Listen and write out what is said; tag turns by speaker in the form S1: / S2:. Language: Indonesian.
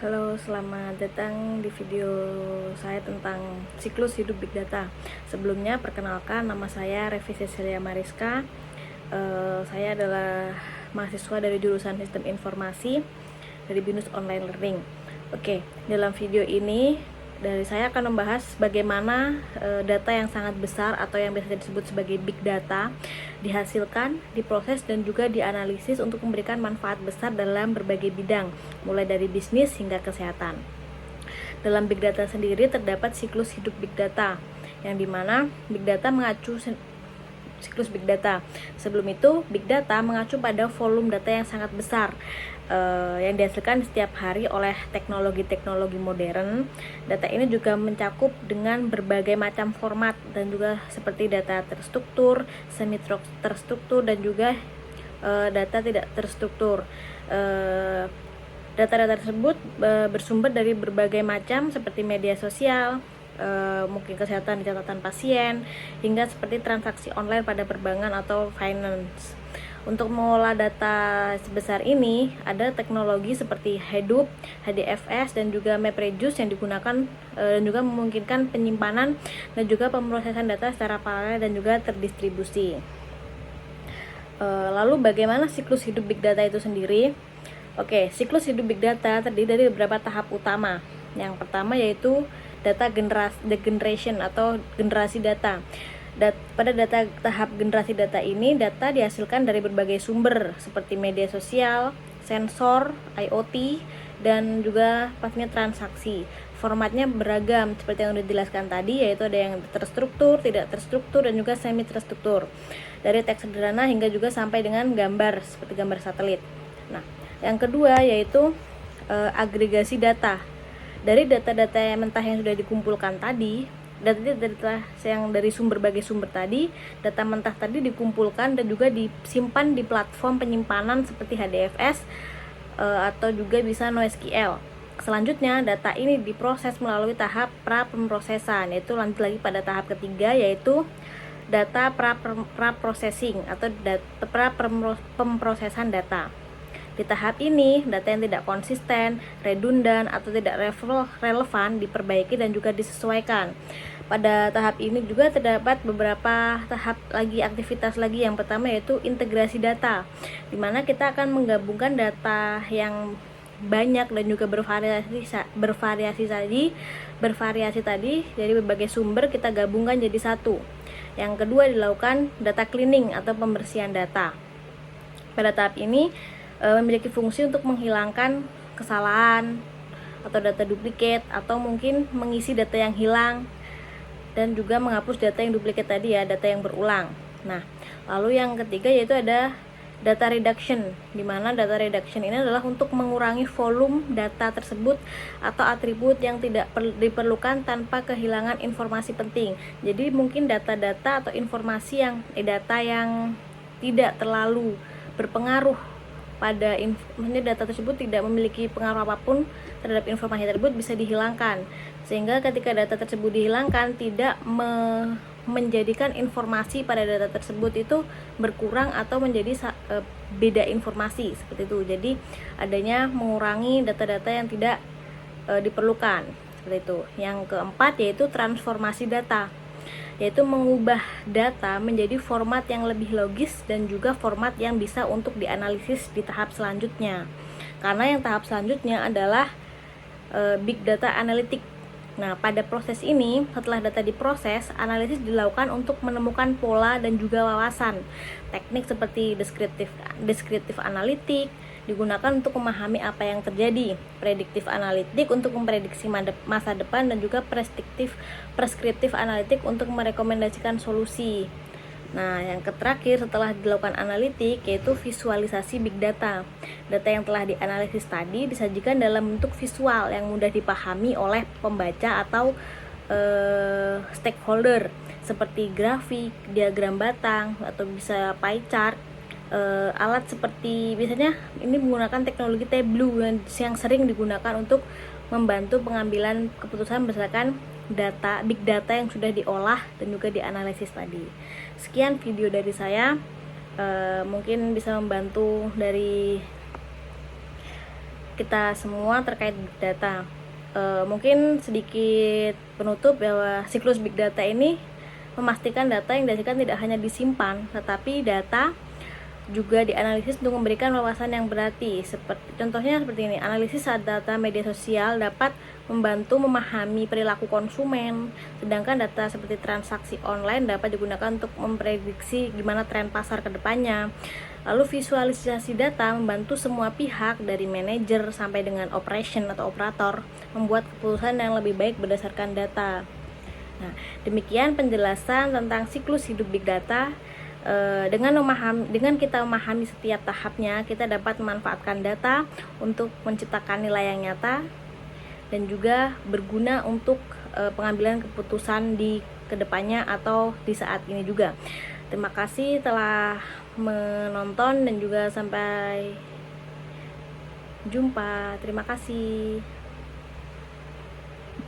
S1: Halo, selamat datang di video saya tentang siklus hidup Big Data. Sebelumnya, perkenalkan, nama saya Revi Cecilia Mariska. Saya adalah mahasiswa dari jurusan Sistem Informasi dari BINUS Online Learning. Oke, dalam video ini dari saya akan membahas bagaimana data yang sangat besar atau yang biasa disebut sebagai big data dihasilkan, diproses dan juga dianalisis untuk memberikan manfaat besar dalam berbagai bidang, mulai dari bisnis hingga kesehatan. Dalam big data sendiri terdapat siklus hidup big data, yang dimana big data mengacu siklus big data. Sebelum itu, big data mengacu pada volume data yang sangat besar yang dihasilkan setiap hari oleh teknologi-teknologi modern. Data ini juga mencakup dengan berbagai macam format dan juga seperti data terstruktur, semi terstruktur dan juga data tidak terstruktur. Data-data tersebut bersumber dari berbagai macam seperti media sosial, mungkin kesehatan di catatan pasien, hingga seperti transaksi online pada perbankan atau finance. Untuk mengolah data sebesar ini, ada teknologi seperti Hadoop, HDFS, dan juga MapReduce yang digunakan dan juga memungkinkan penyimpanan dan juga pemrosesan data secara paralel dan juga terdistribusi. Lalu bagaimana siklus hidup big data itu sendiri? Oke, siklus hidup big data terdiri dari beberapa tahap utama. Yang pertama yaitu data generation atau generasi data. Pada tahap generasi data ini, data dihasilkan dari berbagai sumber seperti media sosial, sensor, IoT, dan juga pastinya transaksi. Formatnya beragam seperti yang sudah dijelaskan tadi, yaitu ada yang terstruktur, tidak terstruktur, dan juga semi terstruktur. Dari teks sederhana hingga juga sampai dengan gambar seperti gambar satelit. Nah, yang kedua yaitu agregasi data. Dari data-data yang mentah yang sudah dikumpulkan tadi, data yang dari berbagai sumber tadi, data mentah tadi dikumpulkan dan juga disimpan di platform penyimpanan seperti HDFS atau juga bisa NoSQL. Selanjutnya, data ini diproses melalui tahap pra-pemrosesan, yaitu lanjut lagi pada tahap ketiga yaitu data pra-processing atau pra-pemrosesan data. Di tahap ini, data yang tidak konsisten, redundan, atau tidak relevan diperbaiki dan juga disesuaikan. Pada tahap ini juga terdapat beberapa tahap lagi, aktivitas lagi. Yang pertama yaitu integrasi data, di mana kita akan menggabungkan data yang banyak dan juga bervariasi tadi dari berbagai sumber kita gabungkan jadi satu. Yang kedua dilakukan data cleaning atau pembersihan data. Pada tahap ini memiliki fungsi untuk menghilangkan kesalahan atau data duplikat atau mungkin mengisi data yang hilang dan juga menghapus data yang duplikat tadi ya, data yang berulang. Nah, lalu yang ketiga yaitu ada data reduction, di mana data reduction ini adalah untuk mengurangi volume data tersebut atau atribut yang tidak diperlukan tanpa kehilangan informasi penting. Jadi mungkin data-data atau informasi data yang tidak terlalu berpengaruh pada data tersebut tidak memiliki pengaruh apapun terhadap informasi tersebut bisa dihilangkan, sehingga ketika data tersebut dihilangkan tidak menjadikan informasi pada data tersebut itu berkurang atau menjadi beda informasi seperti itu. Jadi adanya mengurangi data-data yang tidak diperlukan seperti itu. Yang keempat yaitu transformasi data, yaitu mengubah data menjadi format yang lebih logis dan juga format yang bisa untuk dianalisis di tahap selanjutnya. Karena yang tahap selanjutnya adalah big data analytic. Nah, pada proses ini, setelah data diproses, analisis dilakukan untuk menemukan pola dan juga wawasan. Teknik seperti deskriptif analitik digunakan untuk memahami apa yang terjadi, prediktif analitik untuk memprediksi masa depan, dan juga preskriptif analitik untuk merekomendasikan solusi. Nah, yang terakhir setelah dilakukan analitik yaitu visualisasi big data. Data yang telah dianalisis tadi disajikan dalam bentuk visual yang mudah dipahami oleh pembaca atau stakeholder seperti grafik, diagram batang, atau bisa pie chart. Alat seperti biasanya ini menggunakan teknologi Tableau yang sering digunakan untuk membantu pengambilan keputusan berdasarkan big data yang sudah diolah dan juga dianalisis tadi. Sekian video dari saya, mungkin bisa membantu dari kita semua terkait big data. Mungkin sedikit penutup bahwa siklus big data ini memastikan data yang dihasilkan tidak hanya disimpan, tetapi data juga dianalisis untuk memberikan wawasan yang berarti. Contohnya seperti ini, analisis data media sosial dapat membantu memahami perilaku konsumen, sedangkan data seperti transaksi online dapat digunakan untuk memprediksi gimana tren pasar ke depannya. Lalu visualisasi data membantu semua pihak dari manajer sampai dengan operation atau operator membuat keputusan yang lebih baik berdasarkan data. Nah, demikian penjelasan tentang siklus hidup big data. Dengan kita memahami setiap tahapnya, kita dapat memanfaatkan data untuk menciptakan nilai yang nyata dan juga berguna untuk pengambilan keputusan di kedepannya atau di saat ini juga. Terima kasih telah menonton dan juga sampai jumpa. Terima kasih.